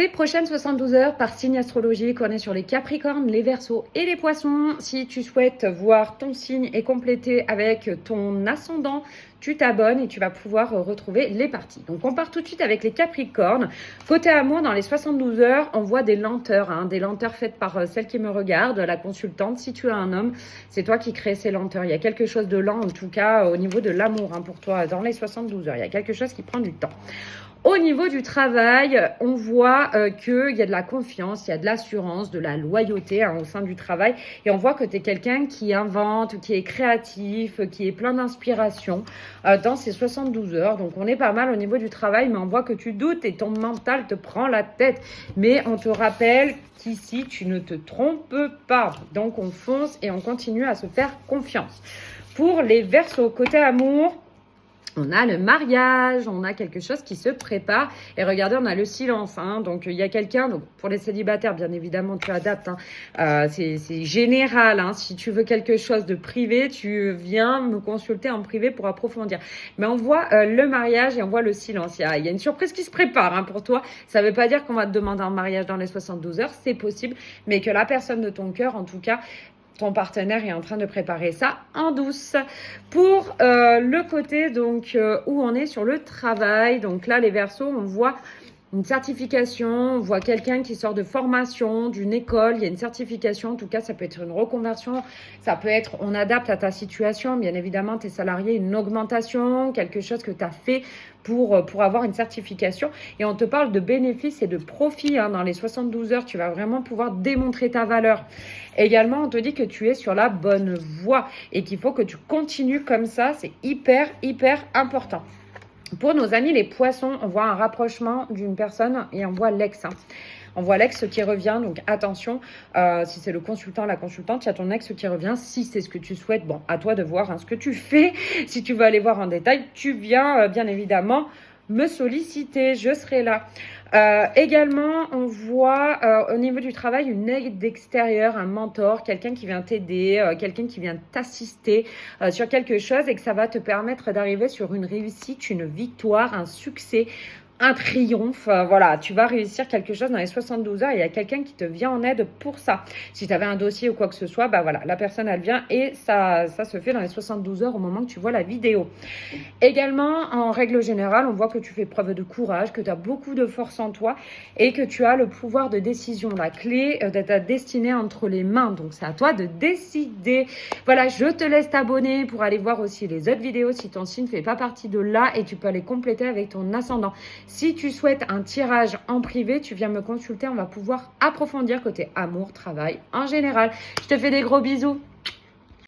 Tes prochaines 72 heures par signe astrologique, on est sur les Capricornes, les Verseaux et les Poissons. Si tu souhaites voir ton signe et compléter avec ton ascendant, tu t'abonnes et tu vas pouvoir retrouver les parties. Donc on part tout de suite avec les Capricornes. Côté amour, dans les 72 heures, on voit des lenteurs faites par celle qui me regarde, la consultante. Si tu as un homme, c'est toi qui crée ces lenteurs. Il y a quelque chose de lent, en tout cas, au niveau de l'amour pour toi, dans les 72 heures. Il y a quelque chose qui prend du temps. Au niveau du travail, on voit qu'il y a de la confiance, il y a de l'assurance, de la loyauté au sein du travail. Et on voit que tu es quelqu'un qui invente, qui est créatif, qui est plein d'inspiration dans ces 72 heures. Donc on est pas mal au niveau du travail, mais on voit que tu doutes et ton mental te prend la tête. Mais on te rappelle qu'ici, tu ne te trompes pas. Donc on fonce et on continue à se faire confiance. Pour les Verseaux, côté amour, on a le mariage, on a quelque chose qui se prépare. Et regardez, on a le silence. Donc, il y a quelqu'un, donc pour les célibataires, bien évidemment, tu adaptes. C'est général. Si tu veux quelque chose de privé, tu viens me consulter en privé pour approfondir. Mais on voit le mariage et on voit le silence. Il y a une surprise qui se prépare pour toi. Ça ne veut pas dire qu'on va te demander un mariage dans les 72 heures. C'est possible. Mais que la personne de ton cœur, en tout cas, ton partenaire est en train de préparer ça en douce. Pour le côté donc où on est sur le travail, donc là les Verseaux, on voit une certification, on voit quelqu'un qui sort de formation, d'une école, il y a une certification, en tout cas ça peut être une reconversion, ça peut être on adapte à ta situation, bien évidemment tes salariés, une augmentation, quelque chose que tu as fait pour avoir une certification. Et on te parle de bénéfices et de profits dans les 72 heures, tu vas vraiment pouvoir démontrer ta valeur. Également, on te dit que tu es sur la bonne voie et qu'il faut que tu continues comme ça, c'est hyper important. Pour nos amis les Poissons, on voit un rapprochement d'une personne et on voit l'ex. On voit l'ex qui revient, donc attention, si c'est le consultant, la consultante, il y a ton ex qui revient. Si c'est ce que tu souhaites, bon, à toi de voir ce que tu fais. Si tu veux aller voir en détail, tu viens bien évidemment me solliciter, je serai là. Également, on voit au niveau du travail une aide extérieure, un mentor, quelqu'un qui vient t'aider, quelqu'un qui vient t'assister sur quelque chose et que ça va te permettre d'arriver sur une réussite, une victoire, un succès, un triomphe. Voilà, tu vas réussir quelque chose dans les 72 heures. Il y a quelqu'un qui te vient en aide pour ça. Si tu avais un dossier ou quoi que ce soit, voilà, la personne, elle vient et ça se fait dans les 72 heures au moment que tu vois la vidéo. Également, en règle générale, on voit que tu fais preuve de courage, que tu as beaucoup de force en toi et que tu as le pouvoir de décision, la clé de ta destinée entre les mains. Donc, c'est à toi de décider. Voilà, je te laisse t'abonner pour aller voir aussi les autres vidéos si ton signe ne fait pas partie de là et tu peux aller compléter avec ton ascendant. Si tu souhaites un tirage en privé, tu viens me consulter, on va pouvoir approfondir côté amour, travail en général. Je te fais des gros bisous.